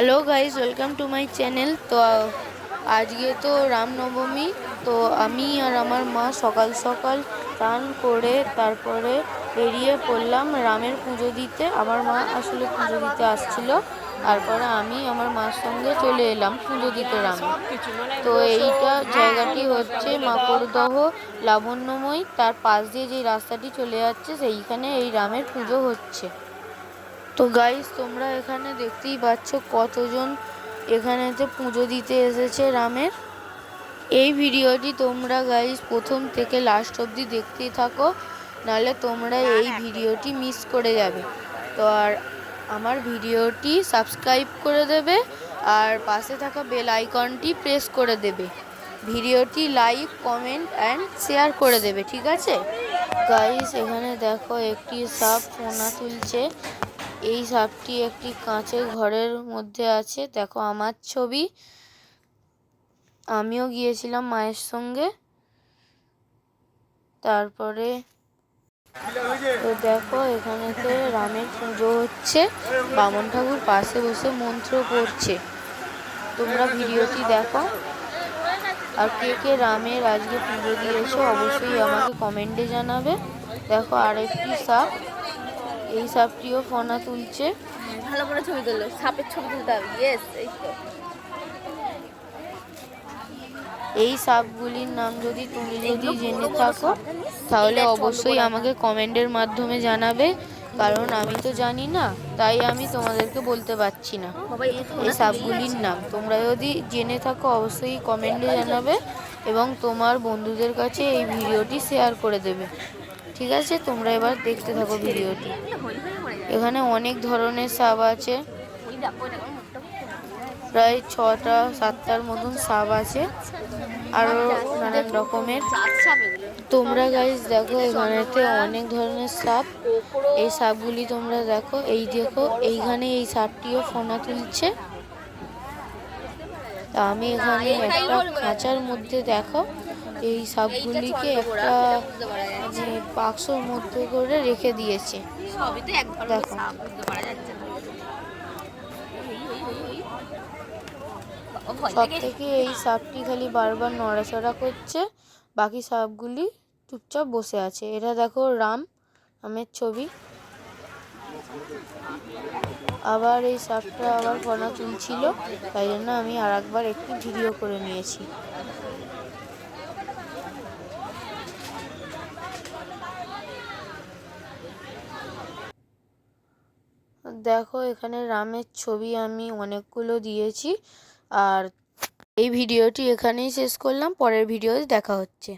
Hello guys, welcome to my channel. তো আজকে তো রামনবমী। তো আমি আর আমার মা সকাল সকাল স্নান করে তারপরে বেরিয়ে পড়লাম রামের পুজো দিতে। আমার মা আসলে পুজো দিতে আসছিল, তারপরে আমি আমার মার সঙ্গে চলে এলাম পুজো দিতে রামে। তো এইটা জায়গাটি হচ্ছে মাকড়দহ লাবণ্যময়ী, তার পাশ দিয়ে যে রাস্তাটি চলে যাচ্ছে সেইখানে এই রামের পুজো হচ্ছে। তো গাইস, তোমরা এখানে দেখতেই পাচ্ছ কতজন এখানেতে পুজো দিতে এসেছে রামের। এই ভিডিওটি তোমরা গাইস প্রথম থেকে লাস্ট অবধি দেখতেই থাকো, নাহলে তোমরা এই ভিডিওটি মিস করে যাবে। তো আর আমার ভিডিওটি সাবস্ক্রাইব করে দেবে আর পাশে থাকা বেল আইকনটি প্রেস করে দেবে। ভিডিওটি লাইক, কমেন্ট অ্যান্ড শেয়ার করে দেবে, ঠিক আছে গাইস? এখানে দেখো একটি সাপ ফোনা তুলছে। এই সাপটি একটি কাঁচের ঘরের মধ্যে আছে। দেখো আমার ছবি, আমিও গিয়েছিলাম মায়ের সঙ্গে। তারপরে তো দেখো এখানেতে রামের পুজো হচ্ছে, বামন ঠাকুর পাশে বসে মন্ত্র পড়ছে। তোমরা ভিডিওটি দেখো। আর কে কে রামের আজকে পুজো দিয়েছো অবশ্যই আমাকে কমেন্টে জানাবে। দেখো আরেকটি সাপ, এই সাপটিও ফোনা তুলছে। ভালো করে ছবি তুললো, সাপের ছবি তুলতে হবে। ইয়েস, এই তো। এই সাপগুলির নাম যদি তুমি জেনে থাকো তাহলে অবশ্যই আমাকে কমেন্টের মাধ্যমে জানাবে, কারণ আমি তো জানি না, তাই আমি তোমাদেরকে বলতে পারছি না এই সাপগুলির নাম। তোমরা যদি জেনে থাকো অবশ্যই কমেন্টে জানাবে এবং তোমার বন্ধুদের কাছে এই ভিডিওটি শেয়ার করে দেবে, ঠিক আছে? তোমরা এবার দেখতে থাকো ভিডিওটি। এখানে অনেক ধরনের সাপ আছে, প্রায় 6টা-7টার মতন সাপ আছে, আরো নানান রকমের। তোমরা গাইস দেখো এখানেতে অনেক ধরনের সাপ। এই সাপগুলি তোমরা দেখো, এই দেখো এইখানে এই সাপটিও ফোনা তুলছে। তা আমি এখানে একটা খাঁচার মধ্যে দেখো এই সাপগুলিকে একটা মানে বাক্সর মধ্যে করে রেখে দিয়েছে। দেখো সব থেকে এই সাপটি খালি বারবার নড়াচড়া করছে, বাকি সাপগুলি চুপচাপ বসে আছে। এটা দেখো রামের ছবি। আবার এই সাপটা আবার ফোনা তুলছিল, তাই জন্য আমি আর একবার একটু ভিডিও করে নিয়েছি। দেখো এখানে রামের ছবি আমি অনেকগুলো দিয়েছি। আর এই ভিডিওটি এখানেই শেষ করলাম, পরের ভিডিওতে দেখা হচ্ছে।